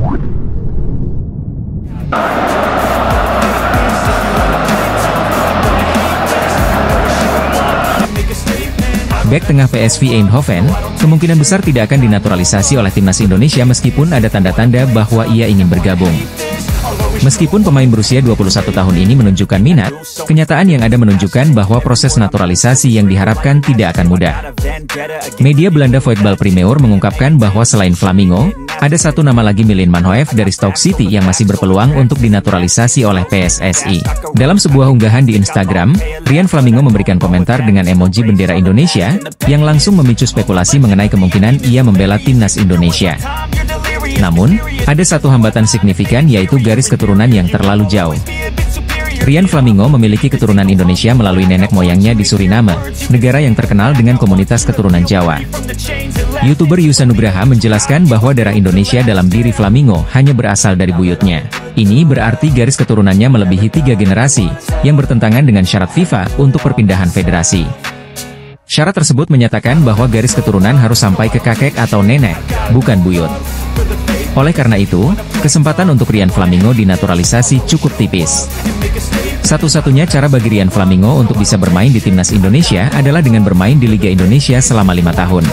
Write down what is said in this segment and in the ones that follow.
Bek tengah PSV Eindhoven, kemungkinan besar tidak akan dinaturalisasi oleh timnas Indonesia meskipun ada tanda-tanda bahwa ia ingin bergabung. Meskipun pemain berusia 21 tahun ini menunjukkan minat, kenyataan yang ada menunjukkan bahwa proses naturalisasi yang diharapkan tidak akan mudah. Media Belanda Voetbal Primeur mengungkapkan bahwa selain Flamingo, ada satu nama lagi Milan Manhoef dari Stoke City yang masih berpeluang untuk dinaturalisasi oleh PSSI. Dalam sebuah unggahan di Instagram, Rian Flamingo memberikan komentar dengan emoji bendera Indonesia, yang langsung memicu spekulasi mengenai kemungkinan ia membela timnas Indonesia. Namun, ada satu hambatan signifikan yaitu garis keturunan yang terlalu jauh. Rian Flamingo memiliki keturunan Indonesia melalui nenek moyangnya di Suriname, negara yang terkenal dengan komunitas keturunan Jawa. YouTuber Yusa Nugraha menjelaskan bahwa darah Indonesia dalam diri Flamingo hanya berasal dari buyutnya. Ini berarti garis keturunannya melebihi 3 generasi, yang bertentangan dengan syarat FIFA untuk perpindahan federasi. Syarat tersebut menyatakan bahwa garis keturunan harus sampai ke kakek atau nenek, bukan buyut. Oleh karena itu, kesempatan untuk Rian Flamingo dinaturalisasi cukup tipis. Satu-satunya cara bagi Rian Flamingo untuk bisa bermain di timnas Indonesia adalah dengan bermain di Liga Indonesia selama 5 tahun.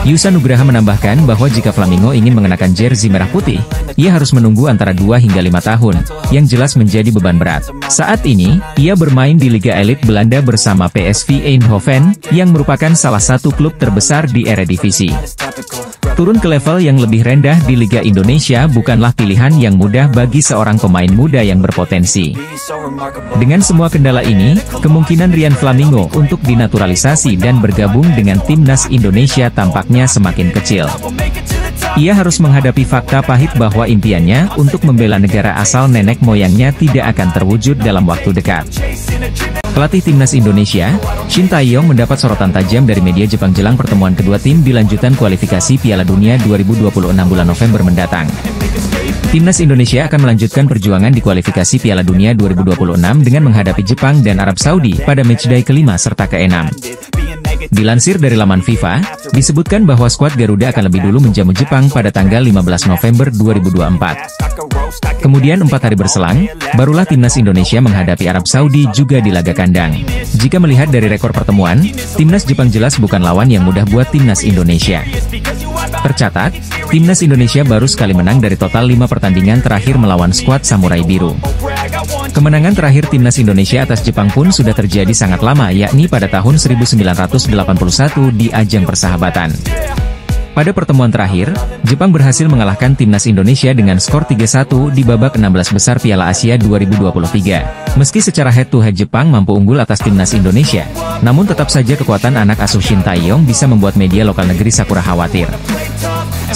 Yusa Nugraha menambahkan bahwa jika Flamingo ingin mengenakan jersey merah putih, ia harus menunggu antara 2 hingga 5 tahun, yang jelas menjadi beban berat. Saat ini, ia bermain di Liga Elit Belanda bersama PSV Eindhoven, yang merupakan salah satu klub terbesar di Eredivisie. Turun ke level yang lebih rendah di Liga Indonesia bukanlah pilihan yang mudah bagi seorang pemain muda yang berpotensi. Dengan semua kendala ini, kemungkinan Rian Flamingo untuk dinaturalisasi dan bergabung dengan timnas Indonesia tampaknya semakin kecil. Ia harus menghadapi fakta pahit bahwa impiannya untuk membela negara asal nenek moyangnya tidak akan terwujud dalam waktu dekat. Pelatih timnas Indonesia, Shin Tae-yong mendapat sorotan tajam dari media Jepang jelang pertemuan kedua tim di lanjutan kualifikasi Piala Dunia 2026 bulan November mendatang. Timnas Indonesia akan melanjutkan perjuangan di kualifikasi Piala Dunia 2026 dengan menghadapi Jepang dan Arab Saudi pada matchday kelima serta ke-6. Dilansir dari laman FIFA, disebutkan bahwa skuad Garuda akan lebih dulu menjamu Jepang pada tanggal 15 November 2024. Kemudian 4 hari berselang, barulah timnas Indonesia menghadapi Arab Saudi juga di laga kandang. Jika melihat dari rekor pertemuan, timnas Jepang jelas bukan lawan yang mudah buat timnas Indonesia. Tercatat, timnas Indonesia baru sekali menang dari total 5 pertandingan terakhir melawan skuad Samurai Biru. Kemenangan terakhir timnas Indonesia atas Jepang pun sudah terjadi sangat lama, yakni pada tahun 1981 di ajang persahabatan. Pada pertemuan terakhir, Jepang berhasil mengalahkan timnas Indonesia dengan skor 3-1 di babak 16 besar Piala Asia 2023. Meski secara head-to-head Jepang mampu unggul atas timnas Indonesia, namun tetap saja kekuatan anak asuh Shin Tae-yong bisa membuat media lokal negeri Sakura khawatir.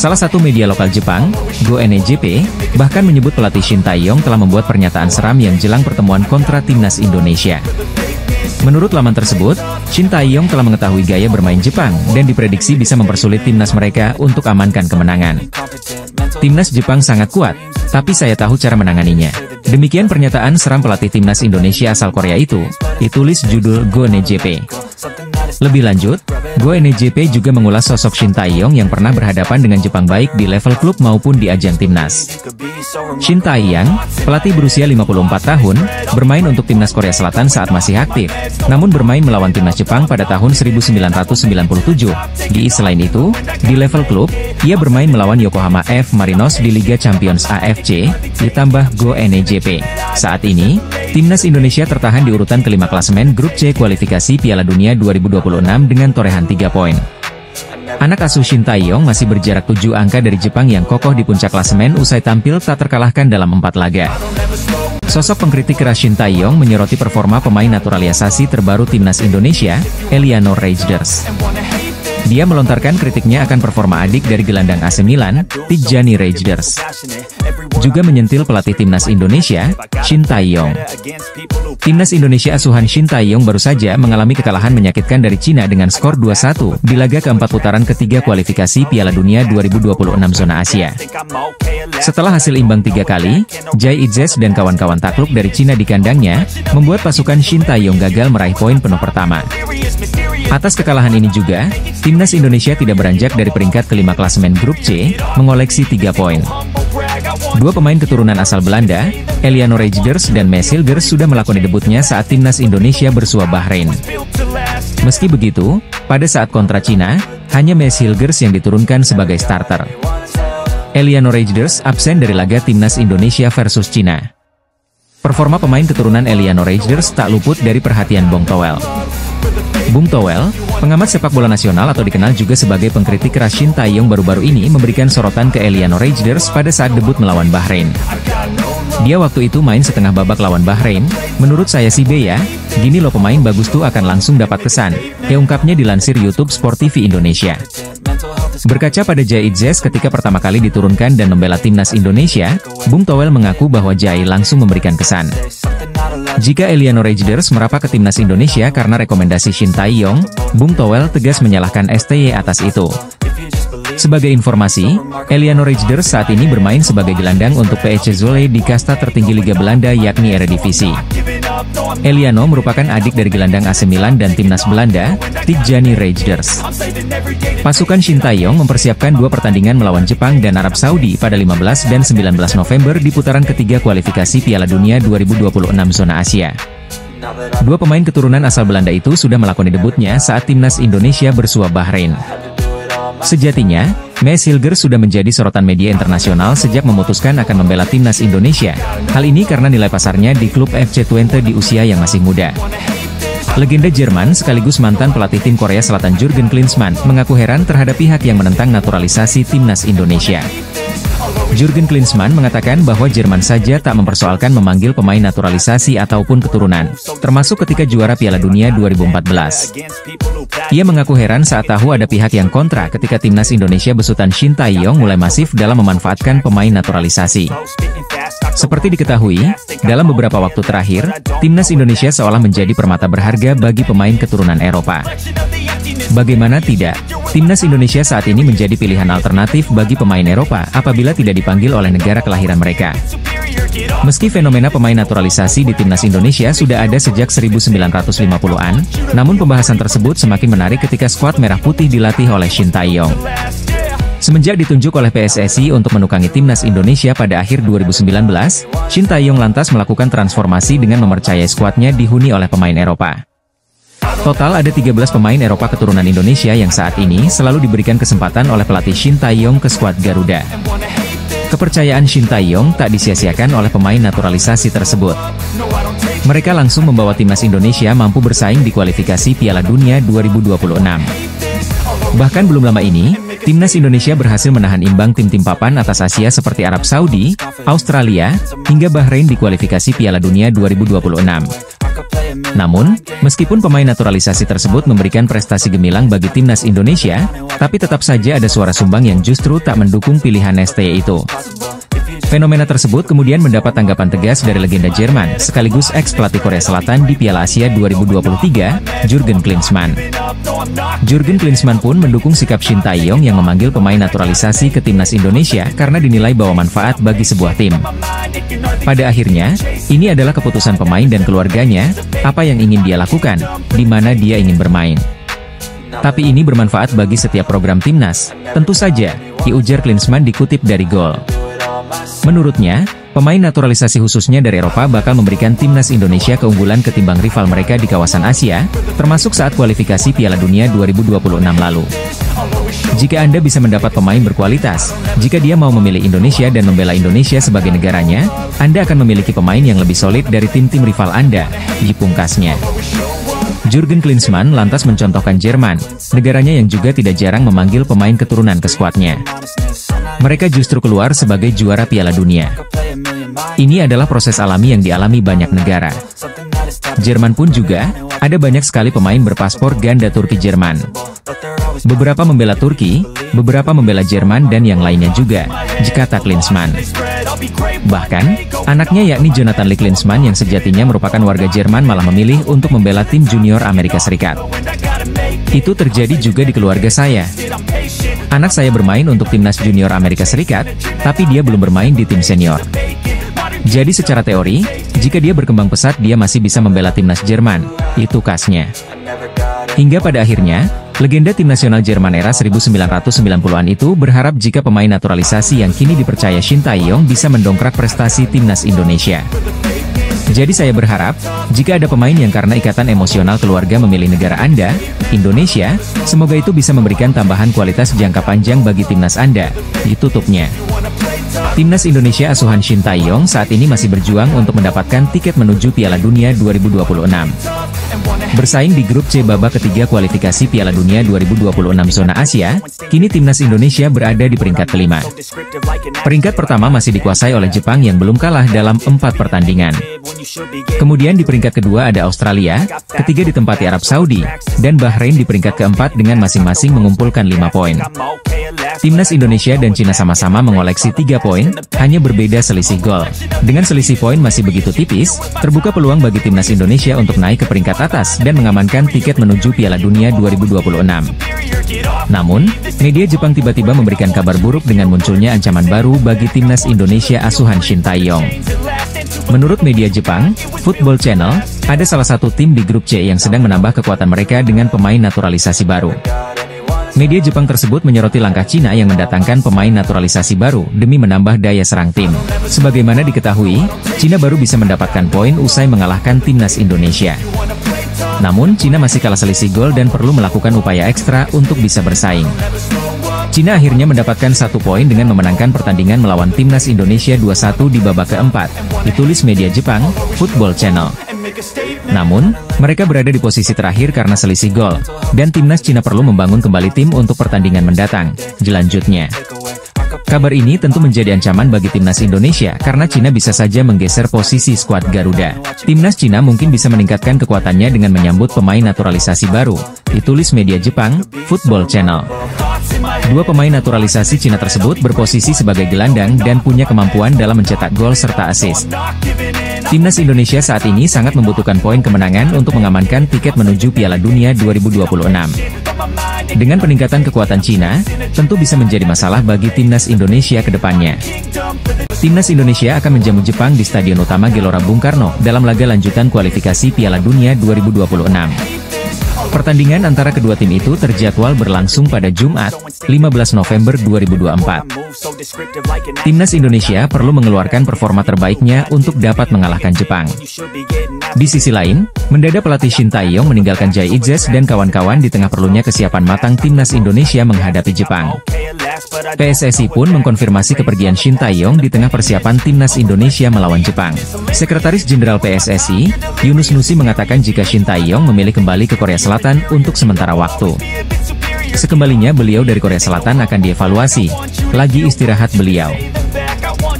Salah satu media lokal Jepang, Go-NEJP, bahkan menyebut pelatih Shin Tae-yong telah membuat pernyataan seram yang jelang pertemuan kontra timnas Indonesia. Menurut laman tersebut, Shin Tae-yong telah mengetahui gaya bermain Jepang dan diprediksi bisa mempersulit timnas mereka untuk amankan kemenangan. Timnas Jepang sangat kuat, tapi saya tahu cara menanganinya. Demikian pernyataan seram pelatih timnas Indonesia asal Korea itu, ditulis judul Go-NEJP. Lebih lanjut, Go-NEJP juga mengulas sosok Shin Tae-yong yang pernah berhadapan dengan Jepang baik di level klub maupun di ajang timnas. Shin Tae-yong, pelatih berusia 54 tahun, bermain untuk timnas Korea Selatan saat masih aktif, namun bermain melawan timnas Jepang pada tahun 1997. Selain itu, di level klub, ia bermain melawan Yokohama F. Marinos di Liga Champions AFC, ditambah Go-NEJP. Saat ini, timnas Indonesia tertahan di urutan kelima klasemen grup C kualifikasi Piala Dunia 2026 dengan torehan 3 poin. Anak asuh Shin Tae-yong masih berjarak 7 angka dari Jepang yang kokoh di puncak klasemen usai tampil tak terkalahkan dalam 4 laga. Sosok pengkritik keras Shin Tae-yong menyoroti performa pemain naturalisasi terbaru timnas Indonesia, Eliano Reijnders. Dia melontarkan kritiknya akan performa adik dari gelandang AC Milan, Tijjani Reijnders. Juga menyentil pelatih timnas Indonesia, Shin Tae-yong. Timnas Indonesia asuhan Shin Tae-yong baru saja mengalami kekalahan menyakitkan dari Cina dengan skor 2-1 di laga keempat putaran ketiga kualifikasi Piala Dunia 2026 zona Asia. Setelah hasil imbang 3 kali, Jai Itzes dan kawan-kawan takluk dari Cina di kandangnya, membuat pasukan Shin Tae-yong gagal meraih poin penuh pertama. Atas kekalahan ini juga, timnas Indonesia tidak beranjak dari peringkat kelima klasemen grup C, mengoleksi 3 poin. Dua pemain keturunan asal Belanda, Eliano Reijnders dan Mees Hilgers sudah melakoni debutnya saat timnas Indonesia bersua Bahrain. Meski begitu, pada saat kontra Cina, hanya Mees Hilgers yang diturunkan sebagai starter. Eliano Reijnders absen dari laga timnas Indonesia versus Cina. Performa pemain keturunan Eliano Reijnders tak luput dari perhatian Bong Toel. Bung Toel, pengamat sepak bola nasional atau dikenal juga sebagai pengkritik keras Shin Tae-yong baru-baru ini memberikan sorotan ke Eliano Reijnders pada saat debut melawan Bahrain. Dia waktu itu main setengah babak lawan Bahrain, menurut saya sih ya, gini loh pemain bagus tuh akan langsung dapat kesan, ungkapnya dilansir YouTube Sport TV Indonesia. Berkaca pada Jai Itzes ketika pertama kali diturunkan dan membela timnas Indonesia, Bung Toel mengaku bahwa Jai langsung memberikan kesan. Jika Eliano Reijnders merapat ke timnas Indonesia karena rekomendasi Shin Tae-yong, Bung Toel tegas menyalahkan STY atas itu. Sebagai informasi, Eliano Reijnders saat ini bermain sebagai gelandang untuk PSV Zwolle di kasta tertinggi Liga Belanda yakni Eredivisie. Eliano merupakan adik dari gelandang AC Milan dan timnas Belanda, Tijjani Reijnders. Pasukan Shin Tae-yong mempersiapkan dua pertandingan melawan Jepang dan Arab Saudi pada 15 dan 19 November di putaran ketiga kualifikasi Piala Dunia 2026 zona Asia. Dua pemain keturunan asal Belanda itu sudah melakoni debutnya saat timnas Indonesia bersua Bahrain. Sejatinya, Mees Hilgers sudah menjadi sorotan media internasional sejak memutuskan akan membela timnas Indonesia. Hal ini karena nilai pasarnya di klub FC Twente di usia yang masih muda. Legenda Jerman sekaligus mantan pelatih tim Korea Selatan Jurgen Klinsmann mengaku heran terhadap pihak yang menentang naturalisasi timnas Indonesia. Jurgen Klinsmann mengatakan bahwa Jerman saja tak mempersoalkan memanggil pemain naturalisasi ataupun keturunan, termasuk ketika juara Piala Dunia 2014. Ia mengaku heran saat tahu ada pihak yang kontra ketika timnas Indonesia besutan Shin Tae-yong mulai masif dalam memanfaatkan pemain naturalisasi. Seperti diketahui, dalam beberapa waktu terakhir, timnas Indonesia seolah menjadi permata berharga bagi pemain keturunan Eropa. Bagaimana tidak, timnas Indonesia saat ini menjadi pilihan alternatif bagi pemain Eropa apabila tidak dipanggil oleh negara kelahiran mereka. Meski fenomena pemain naturalisasi di timnas Indonesia sudah ada sejak 1950-an, namun pembahasan tersebut semakin menarik ketika skuad merah putih dilatih oleh Shin Tae-yong. Semenjak ditunjuk oleh PSSI untuk menukangi timnas Indonesia pada akhir 2019, Shin Tae-yong lantas melakukan transformasi dengan mempercayai skuadnya dihuni oleh pemain Eropa. Total ada 13 pemain Eropa keturunan Indonesia yang saat ini selalu diberikan kesempatan oleh pelatih Shin Tae-yong ke skuad Garuda. Kepercayaan Shin Tae-yong tak disia-siakan oleh pemain naturalisasi tersebut. Mereka langsung membawa timnas Indonesia mampu bersaing di kualifikasi Piala Dunia 2026. Bahkan belum lama ini, timnas Indonesia berhasil menahan imbang tim-tim papan atas Asia seperti Arab Saudi, Australia, hingga Bahrain di kualifikasi Piala Dunia 2026. Namun, meskipun pemain naturalisasi tersebut memberikan prestasi gemilang bagi timnas Indonesia, tapi tetap saja ada suara sumbang yang justru tak mendukung pilihan STY itu. Fenomena tersebut kemudian mendapat tanggapan tegas dari legenda Jerman, sekaligus ex-pelatih Korea Selatan di Piala Asia 2023, Jurgen Klinsmann. Jurgen Klinsmann pun mendukung sikap Shin Tae-yong yang memanggil pemain naturalisasi ke timnas Indonesia karena dinilai bawa manfaat bagi sebuah tim. Pada akhirnya, ini adalah keputusan pemain dan keluarganya, apa yang ingin dia lakukan, di mana dia ingin bermain. Tapi ini bermanfaat bagi setiap program timnas, tentu saja, ujar Klinsmann dikutip dari Goal. Menurutnya, pemain naturalisasi khususnya dari Eropa bakal memberikan timnas Indonesia keunggulan ketimbang rival mereka di kawasan Asia, termasuk saat kualifikasi Piala Dunia 2026 lalu. Jika Anda bisa mendapat pemain berkualitas, jika dia mau memilih Indonesia dan membela Indonesia sebagai negaranya, Anda akan memiliki pemain yang lebih solid dari tim-tim rival Anda, pungkasnya. Jurgen Klinsmann lantas mencontohkan Jerman, negaranya yang juga tidak jarang memanggil pemain keturunan ke skuadnya. Mereka justru keluar sebagai juara Piala Dunia. Ini adalah proses alami yang dialami banyak negara. Jerman pun juga, ada banyak sekali pemain berpaspor ganda Turki-Jerman. Beberapa membela Turki, beberapa membela Jerman dan yang lainnya juga, kata Klinsmann. Bahkan, anaknya yakni Jonathan Lee Klinsmann yang sejatinya merupakan warga Jerman malah memilih untuk membela tim junior Amerika Serikat. Itu terjadi juga di keluarga saya. Anak saya bermain untuk timnas junior Amerika Serikat, tapi dia belum bermain di tim senior. Jadi secara teori, jika dia berkembang pesat dia masih bisa membela timnas Jerman, itu khasnya. Hingga pada akhirnya, Legenda tim nasional Jerman era 1990-an itu berharap jika pemain naturalisasi yang kini dipercaya Shin Tae-yong bisa mendongkrak prestasi timnas Indonesia. Jadi saya berharap, jika ada pemain yang karena ikatan emosional keluarga memilih negara Anda, Indonesia, semoga itu bisa memberikan tambahan kualitas jangka panjang bagi timnas Anda, ditutupnya. Timnas Indonesia asuhan Shin Tae-yong saat ini masih berjuang untuk mendapatkan tiket menuju Piala Dunia 2026. Bersaing di grup C babak ketiga kualifikasi Piala Dunia 2026 zona Asia, kini timnas Indonesia berada di peringkat kelima. Peringkat pertama masih dikuasai oleh Jepang yang belum kalah dalam 4 pertandingan. Kemudian di peringkat kedua ada Australia, ketiga ditempati Arab Saudi, dan Bahrain di peringkat keempat dengan masing-masing mengumpulkan 5 poin. Timnas Indonesia dan Cina sama-sama mengoleksi 3 poin, hanya berbeda selisih gol. Dengan selisih poin masih begitu tipis, terbuka peluang bagi timnas Indonesia untuk naik ke peringkat atas dan mengamankan tiket menuju Piala Dunia 2026. Namun, media Jepang tiba-tiba memberikan kabar buruk dengan munculnya ancaman baru bagi timnas Indonesia asuhan Shin Tae-yong. Menurut media Jepang, Football Channel, ada salah satu tim di grup C yang sedang menambah kekuatan mereka dengan pemain naturalisasi baru. Media Jepang tersebut menyoroti langkah Cina yang mendatangkan pemain naturalisasi baru demi menambah daya serang tim. Sebagaimana diketahui, Cina baru bisa mendapatkan poin usai mengalahkan timnas Indonesia. Namun, Cina masih kalah selisih gol dan perlu melakukan upaya ekstra untuk bisa bersaing. Cina akhirnya mendapatkan 1 poin dengan memenangkan pertandingan melawan timnas Indonesia 2-1 di babak keempat, ditulis media Jepang, Football Channel. Namun, mereka berada di posisi terakhir karena selisih gol, dan timnas Cina perlu membangun kembali tim untuk pertandingan mendatang, jelanjutnya. Kabar ini tentu menjadi ancaman bagi timnas Indonesia karena Cina bisa saja menggeser posisi skuad Garuda. Timnas Cina mungkin bisa meningkatkan kekuatannya dengan menyambut pemain naturalisasi baru, ditulis media Jepang, Football Channel. 2 pemain naturalisasi Cina tersebut berposisi sebagai gelandang dan punya kemampuan dalam mencetak gol serta assist. Timnas Indonesia saat ini sangat membutuhkan poin kemenangan untuk mengamankan tiket menuju Piala Dunia 2026. Dengan peningkatan kekuatan Cina, tentu bisa menjadi masalah bagi timnas Indonesia ke depannya. Timnas Indonesia akan menjamu Jepang di Stadion Utama Gelora Bung Karno dalam laga lanjutan kualifikasi Piala Dunia 2026. Pertandingan antara kedua tim itu terjadwal berlangsung pada Jumat, 15 November 2024. Timnas Indonesia perlu mengeluarkan performa terbaiknya untuk dapat mengalahkan Jepang. Di sisi lain, mendadak pelatih Shin Tae-yong meninggalkan Jai Itzes dan kawan-kawan di tengah perlunya kesiapan matang timnas Indonesia menghadapi Jepang. PSSI pun mengkonfirmasi kepergian Shin Tae-yong di tengah persiapan timnas Indonesia melawan Jepang. Sekretaris Jenderal PSSI, Yunus Nusi mengatakan jika Shin Tae-yong memilih kembali ke Korea Selatan untuk sementara waktu. Sekembalinya beliau dari Korea Selatan akan dievaluasi, lagi istirahat beliau.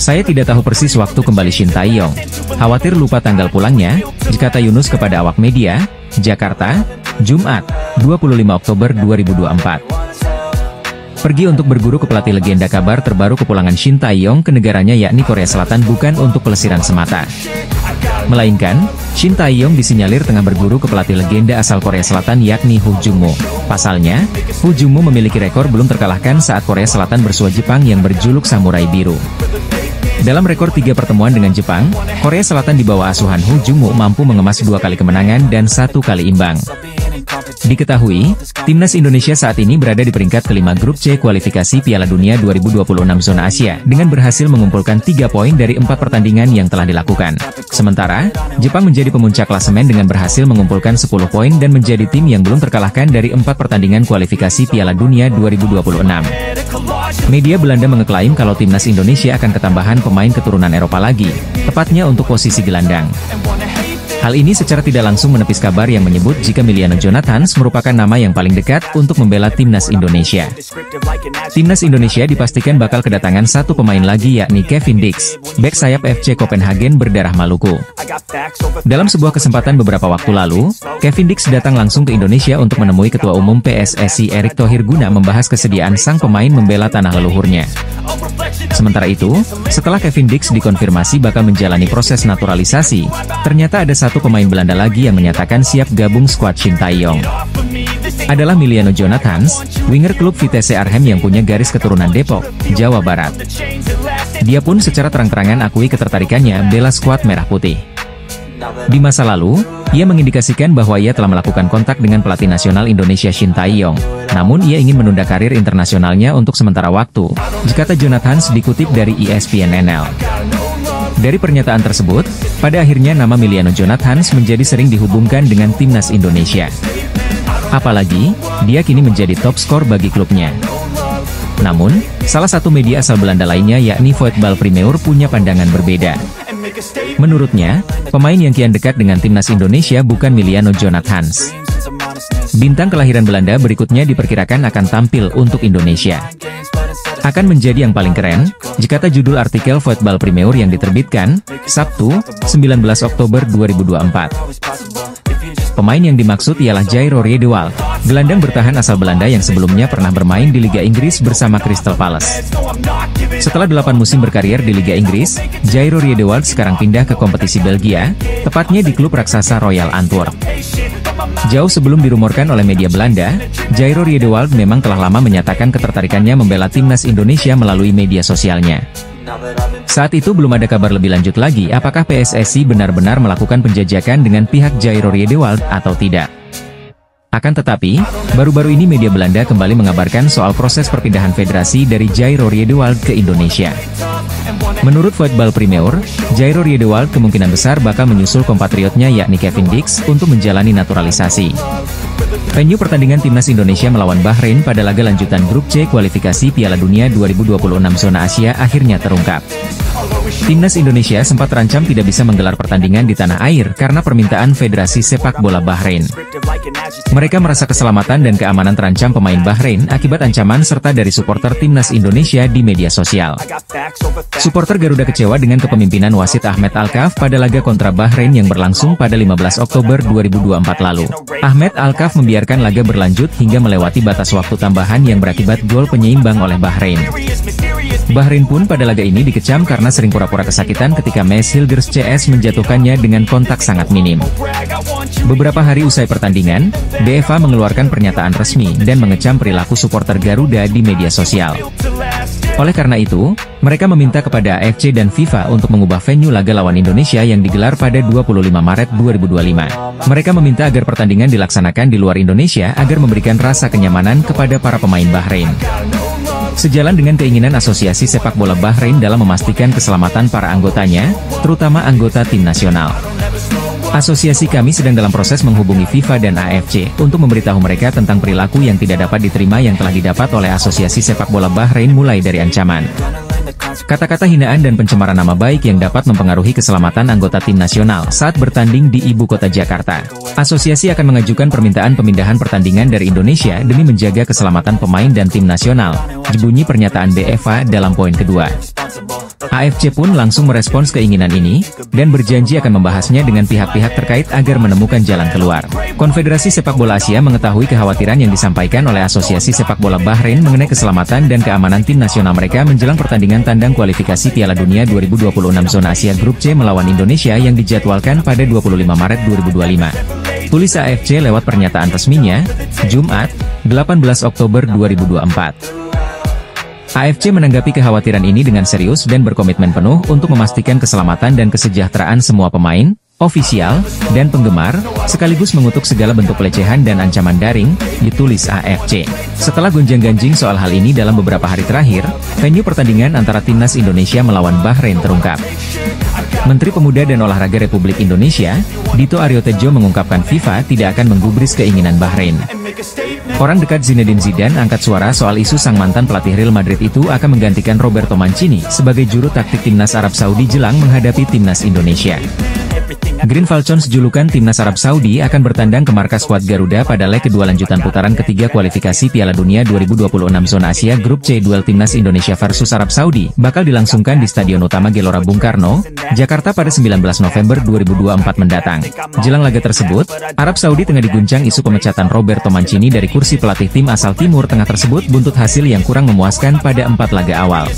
Saya tidak tahu persis waktu kembali Shin Tae-yong. Khawatir lupa tanggal pulangnya, kata Yunus kepada awak media, Jakarta, Jumat, 25 Oktober 2024. Pergi untuk berguru ke pelatih legenda. Kabar terbaru kepulangan Shin Tae-yong ke negaranya yakni Korea Selatan bukan untuk pelesiran semata. Melainkan, Shin Tae-yong disinyalir tengah berguru ke pelatih legenda asal Korea Selatan yakni Ho Jung-mo. Pasalnya, Ho Jung-mo memiliki rekor belum terkalahkan saat Korea Selatan bersua Jepang yang berjuluk Samurai Biru. Dalam rekor 3 pertemuan dengan Jepang, Korea Selatan di bawah asuhan Ho Jung-mo mampu mengemas 2 kali kemenangan dan 1 kali imbang. Diketahui, timnas Indonesia saat ini berada di peringkat kelima grup C kualifikasi Piala Dunia 2026 zona Asia dengan berhasil mengumpulkan 3 poin dari 4 pertandingan yang telah dilakukan. Sementara, Jepang menjadi pemuncak klasemen dengan berhasil mengumpulkan 10 poin dan menjadi tim yang belum terkalahkan dari 4 pertandingan kualifikasi Piala Dunia 2026. Media Belanda mengeklaim kalau timnas Indonesia akan ketambahan pemain keturunan Eropa lagi, tepatnya untuk posisi gelandang. Hal ini secara tidak langsung menepis kabar yang menyebut jika Emiliano Jonathans merupakan nama yang paling dekat untuk membela timnas Indonesia. Timnas Indonesia dipastikan bakal kedatangan 1 pemain lagi yakni Kevin Dix, bek sayap FC Copenhagen berdarah Maluku. Dalam sebuah kesempatan beberapa waktu lalu, Kevin Dix datang langsung ke Indonesia untuk menemui Ketua Umum PSSI Erick Thohir guna membahas kesediaan sang pemain membela tanah leluhurnya. Sementara itu, setelah Kevin Dix dikonfirmasi bakal menjalani proses naturalisasi, ternyata ada 1 pemain Belanda lagi yang menyatakan siap gabung skuad Shin Tae-yong. Adalah Emiliano Jonathans, winger klub Vitesse Arnhem yang punya garis keturunan Depok, Jawa Barat. Dia pun secara terang-terangan akui ketertarikannya bela skuad Merah Putih. Di masa lalu, Ia mengindikasikan bahwa ia telah melakukan kontak dengan pelatih nasional Indonesia Shin Tae-yong. Namun ia ingin menunda karir internasionalnya untuk sementara waktu, kata Jonathan dikutip dari ESPN NL. Dari pernyataan tersebut, pada akhirnya nama Miliano Jonathan menjadi sering dihubungkan dengan timnas Indonesia. Apalagi, dia kini menjadi top skor bagi klubnya. Namun, salah satu media asal Belanda lainnya yakni Voetbal Primeur punya pandangan berbeda. Menurutnya, pemain yang kian dekat dengan timnas Indonesia bukan Miliano Jonathan. Bintang kelahiran Belanda berikutnya diperkirakan akan tampil untuk Indonesia. Akan menjadi yang paling keren, kata judul artikel Voetbal Primeur yang diterbitkan, Sabtu, 19 Oktober 2024. Pemain yang dimaksud ialah Jairo Riedewald, gelandang bertahan asal Belanda yang sebelumnya pernah bermain di Liga Inggris bersama Crystal Palace. Setelah 8 musim berkarier di Liga Inggris, Jairo Riedewald sekarang pindah ke kompetisi Belgia, tepatnya di klub raksasa Royal Antwerp. Jauh sebelum dirumorkan oleh media Belanda, Jairo Riedewald memang telah lama menyatakan ketertarikannya membela timnas Indonesia melalui media sosialnya. Saat itu belum ada kabar lebih lanjut lagi apakah PSSI benar-benar melakukan penjajakan dengan pihak Jairo Riedewald atau tidak. Akan tetapi, baru-baru ini media Belanda kembali mengabarkan soal proses perpindahan federasi dari Jairo Riedewald ke Indonesia. Menurut Voetbal Primeur, Jairo Riedewald kemungkinan besar bakal menyusul kompatriotnya yakni Kevin Dix untuk menjalani naturalisasi. Venue pertandingan timnas Indonesia melawan Bahrain pada laga lanjutan grup C kualifikasi Piala Dunia 2026 zona Asia akhirnya terungkap. Timnas Indonesia sempat terancam tidak bisa menggelar pertandingan di tanah air karena permintaan Federasi Sepak Bola Bahrain. Mereka merasa keselamatan dan keamanan terancam pemain Bahrain akibat ancaman serta dari supporter timnas Indonesia di media sosial. Supporter Garuda kecewa dengan kepemimpinan wasit Ahmed Alkaf pada laga kontra Bahrain yang berlangsung pada 15 Oktober 2024 lalu. Ahmed Alkaf membiarkan laga berlanjut hingga melewati batas waktu tambahan yang berakibat gol penyeimbang oleh Bahrain. Bahrain pun pada laga ini dikecam karena sering pura-pura kesakitan ketika Mes Hilgers CS menjatuhkannya dengan kontak sangat minim. Beberapa hari usai pertandingan, UEFA mengeluarkan pernyataan resmi dan mengecam perilaku supporter Garuda di media sosial. Oleh karena itu, mereka meminta kepada AFC dan FIFA untuk mengubah venue laga lawan Indonesia yang digelar pada 25 Maret 2025. Mereka meminta agar pertandingan dilaksanakan di luar Indonesia agar memberikan rasa kenyamanan kepada para pemain Bahrain. Sejalan dengan keinginan Asosiasi Sepak Bola Bahrain dalam memastikan keselamatan para anggotanya, terutama anggota tim nasional. Asosiasi kami sedang dalam proses menghubungi FIFA dan AFC untuk memberitahu mereka tentang perilaku yang tidak dapat diterima yang telah didapat oleh Asosiasi Sepak Bola Bahrain mulai dari ancaman, kata-kata hinaan dan pencemaran nama baik yang dapat mempengaruhi keselamatan anggota tim nasional saat bertanding di ibu kota Jakarta. Asosiasi akan mengajukan permintaan pemindahan pertandingan dari Indonesia demi menjaga keselamatan pemain dan tim nasional, bunyi pernyataan UEFA dalam poin kedua. AFC pun langsung merespons keinginan ini, dan berjanji akan membahasnya dengan pihak-pihak terkait agar menemukan jalan keluar. Konfederasi Sepak Bola Asia mengetahui kekhawatiran yang disampaikan oleh Asosiasi Sepak Bola Bahrain mengenai keselamatan dan keamanan tim nasional mereka menjelang pertandingan tandang kualifikasi Piala Dunia 2026 zona Asia Grup C melawan Indonesia yang dijadwalkan pada 25 Maret 2025. Tulis AFC lewat pernyataan resminya, Jumat, 18 Oktober 2024. AFC menanggapi kekhawatiran ini dengan serius dan berkomitmen penuh untuk memastikan keselamatan dan kesejahteraan semua pemain, ofisial, dan penggemar, sekaligus mengutuk segala bentuk pelecehan dan ancaman daring, ditulis AFC. Setelah gonjang-ganjing soal hal ini dalam beberapa hari terakhir, venue pertandingan antara timnas Indonesia melawan Bahrain terungkap. Menteri Pemuda dan Olahraga Republik Indonesia, Dito Aryo Tejo mengungkapkan FIFA tidak akan menggubris keinginan Bahrain. Orang dekat Zinedine Zidane angkat suara soal isu sang mantan pelatih Real Madrid itu akan menggantikan Roberto Mancini sebagai juru taktik timnas Arab Saudi jelang menghadapi timnas Indonesia. Green Falcons julukan timnas Arab Saudi akan bertandang ke markas skuad Garuda pada leg kedua lanjutan putaran ketiga kualifikasi Piala Dunia 2026 zona Asia Grup C. Duel timnas Indonesia versus Arab Saudi bakal dilangsungkan di Stadion Utama Gelora Bung Karno, Jakarta pada 19 November 2024 mendatang. Jelang laga tersebut, Arab Saudi tengah diguncang isu pemecatan Roberto Mancini dari kursi pelatih tim asal Timur Tengah tersebut buntut hasil yang kurang memuaskan pada 4 laga awal.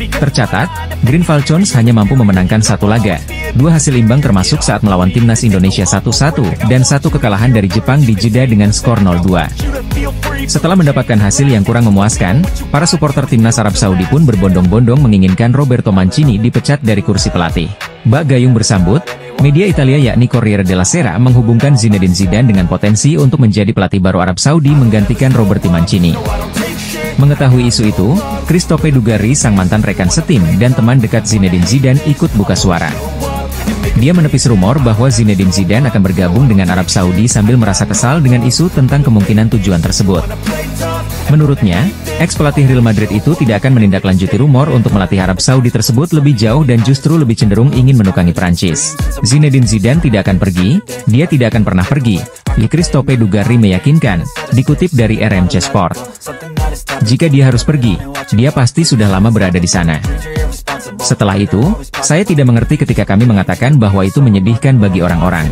Tercatat, Green Falcons hanya mampu memenangkan 1 laga, 2 hasil imbang termasuk saat melawan timnas Indonesia 1-1, dan 1 kekalahan dari Jepang di jeda dengan skor 0-2. Setelah mendapatkan hasil yang kurang memuaskan, para supporter timnas Arab Saudi pun berbondong-bondong menginginkan Roberto Mancini dipecat dari kursi pelatih. Bak Gayung bersambut, Media Italia yakni Corriere della Sera menghubungkan Zinedine Zidane dengan potensi untuk menjadi pelatih baru Arab Saudi menggantikan Roberto Mancini. Mengetahui isu itu, Christophe Dugarry, sang mantan rekan setim dan teman dekat Zinedine Zidane, ikut buka suara. Dia menepis rumor bahwa Zinedine Zidane akan bergabung dengan Arab Saudi sambil merasa kesal dengan isu tentang kemungkinan tujuan tersebut. Menurutnya, ex-pelatih Real Madrid itu tidak akan menindaklanjuti rumor untuk melatih Arab Saudi tersebut lebih jauh dan justru lebih cenderung ingin menukangi Prancis. Zinedine Zidane tidak akan pergi, dia tidak akan pernah pergi, Christophe Dugarry meyakinkan, dikutip dari RMC Sport. Jika dia harus pergi, dia pasti sudah lama berada di sana. Setelah itu, saya tidak mengerti ketika kami mengatakan bahwa itu menyedihkan bagi orang-orang.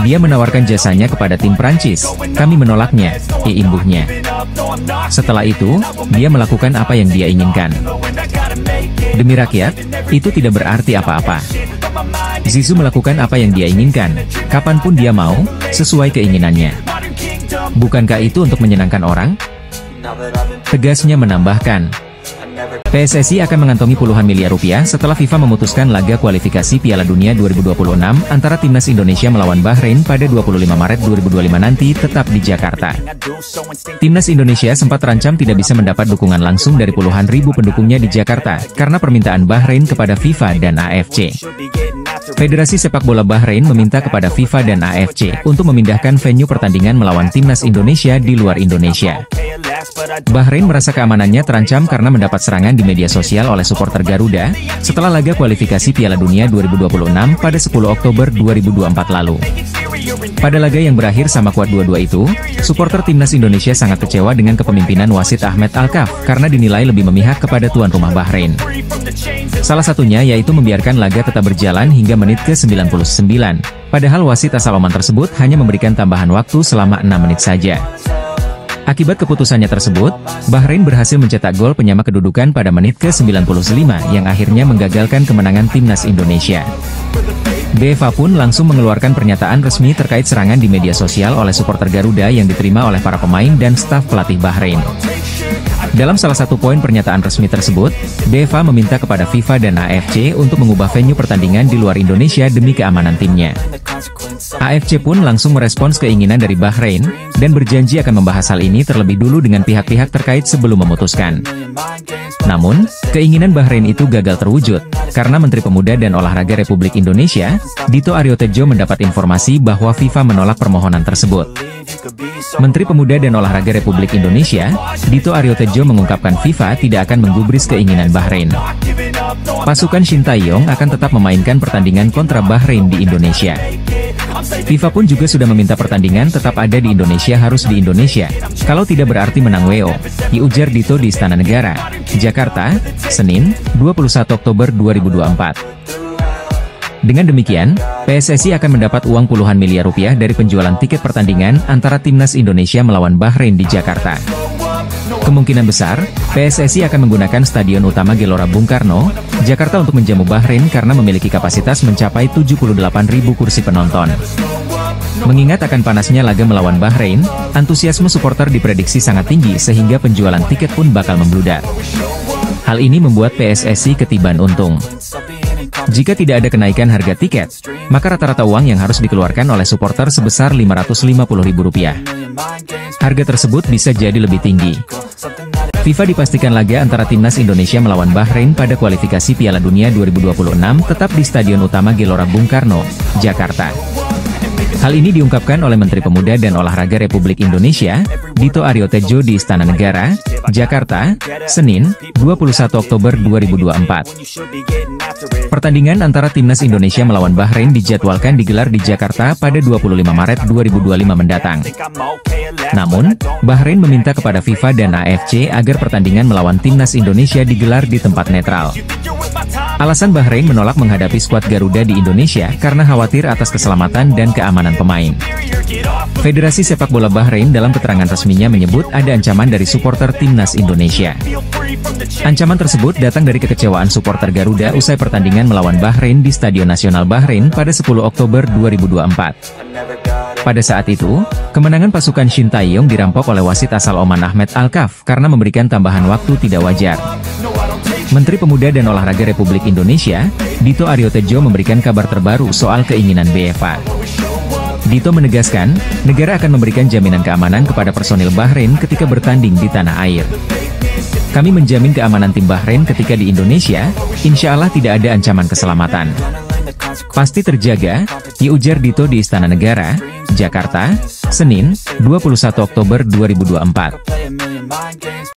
Dia menawarkan jasanya kepada tim Prancis, kami menolaknya, imbuhnya. Setelah itu, dia melakukan apa yang dia inginkan. Demi rakyat, itu tidak berarti apa-apa. Zizou melakukan apa yang dia inginkan, kapanpun dia mau, sesuai keinginannya. Bukankah itu untuk menyenangkan orang? Tegasnya menambahkan, PSSI akan mengantongi puluhan miliar rupiah setelah FIFA memutuskan laga kualifikasi Piala Dunia 2026 antara Timnas Indonesia melawan Bahrain pada 25 Maret 2025 nanti tetap di Jakarta. Timnas Indonesia sempat terancam tidak bisa mendapat dukungan langsung dari puluhan ribu pendukungnya di Jakarta, karena permintaan Bahrain kepada FIFA dan AFC. Federasi Sepak Bola Bahrain meminta kepada FIFA dan AFC untuk memindahkan venue pertandingan melawan Timnas Indonesia di luar Indonesia. Bahrain merasa keamanannya terancam karena mendapat serangan di media sosial oleh supporter Garuda, setelah laga kualifikasi Piala Dunia 2026 pada 10 Oktober 2024 lalu. Pada laga yang berakhir sama kuat 2-2 itu, supporter Timnas Indonesia sangat kecewa dengan kepemimpinan wasit Ahmed Alkaf, karena dinilai lebih memihak kepada tuan rumah Bahrain. Salah satunya yaitu membiarkan laga tetap berjalan hingga menit ke-99, padahal wasit asal Oman tersebut hanya memberikan tambahan waktu selama 6 menit saja. Akibat keputusannya tersebut, Bahrain berhasil mencetak gol penyama kedudukan pada menit ke-95 yang akhirnya menggagalkan kemenangan Timnas Indonesia. UEFA pun langsung mengeluarkan pernyataan resmi terkait serangan di media sosial oleh supporter Garuda yang diterima oleh para pemain dan staf pelatih Bahrain. Dalam salah satu poin pernyataan resmi tersebut, UEFA meminta kepada FIFA dan AFC untuk mengubah venue pertandingan di luar Indonesia demi keamanan timnya. AFC pun langsung merespons keinginan dari Bahrain, dan berjanji akan membahas hal ini terlebih dulu dengan pihak-pihak terkait sebelum memutuskan. Namun, keinginan Bahrain itu gagal terwujud, karena Menteri Pemuda dan Olahraga Republik Indonesia, Dito Aryo Tejo mendapat informasi bahwa FIFA menolak permohonan tersebut. Menteri Pemuda dan Olahraga Republik Indonesia, Dito Aryo Tejo mengungkapkan FIFA tidak akan menggubris keinginan Bahrain. Pasukan Shin Tae-yong akan tetap memainkan pertandingan kontra Bahrain di Indonesia. FIFA pun juga sudah meminta pertandingan tetap ada di Indonesia harus di Indonesia, kalau tidak berarti menang WO, diujar Dito di Istana Negara, Jakarta, Senin, 21 Oktober 2024. Dengan demikian, PSSI akan mendapat uang puluhan miliar rupiah dari penjualan tiket pertandingan antara Timnas Indonesia melawan Bahrain di Jakarta. Kemungkinan besar, PSSI akan menggunakan Stadion Utama Gelora Bung Karno, Jakarta untuk menjamu Bahrain karena memiliki kapasitas mencapai 78.000 kursi penonton. Mengingat akan panasnya laga melawan Bahrain, antusiasme supporter diprediksi sangat tinggi sehingga penjualan tiket pun bakal membludak. Hal ini membuat PSSI ketiban untung. Jika tidak ada kenaikan harga tiket, maka rata-rata uang yang harus dikeluarkan oleh supporter sebesar Rp550.000. Harga tersebut bisa jadi lebih tinggi. FIFA dipastikan laga antara Timnas Indonesia melawan Bahrain pada kualifikasi Piala Dunia 2026 tetap di Stadion Utama Gelora Bung Karno, Jakarta. Hal ini diungkapkan oleh Menteri Pemuda dan Olahraga Republik Indonesia, Dito Aryo Tejo di Istana Negara, Jakarta, Senin, 21 Oktober 2024. Pertandingan antara Timnas Indonesia melawan Bahrain dijadwalkan digelar di Jakarta pada 25 Maret 2025 mendatang. Namun, Bahrain meminta kepada FIFA dan AFC agar pertandingan melawan Timnas Indonesia digelar di tempat netral. Alasan Bahrain menolak menghadapi skuad Garuda di Indonesia karena khawatir atas keselamatan dan keamanan pemain. Federasi Sepak Bola Bahrain dalam keterangan resminya menyebut ada ancaman dari supporter Timnas Indonesia. Ancaman tersebut datang dari kekecewaan supporter Garuda usai pertandingan melawan Bahrain di Stadion Nasional Bahrain pada 10 Oktober 2024. Pada saat itu, kemenangan pasukan Shin Tae-yong dirampok oleh wasit asal Oman Ahmed Alkaf karena memberikan tambahan waktu tidak wajar. Menteri Pemuda dan Olahraga Republik Indonesia, Dito Aryo Tejo memberikan kabar terbaru soal keinginan BFA. Dito menegaskan, negara akan memberikan jaminan keamanan kepada personil Bahrain ketika bertanding di tanah air. Kami menjamin keamanan tim Bahrain ketika di Indonesia, insya Allah tidak ada ancaman keselamatan. Pasti terjaga, ujar Dito di Istana Negara, Jakarta, Senin, 21 Oktober 2024.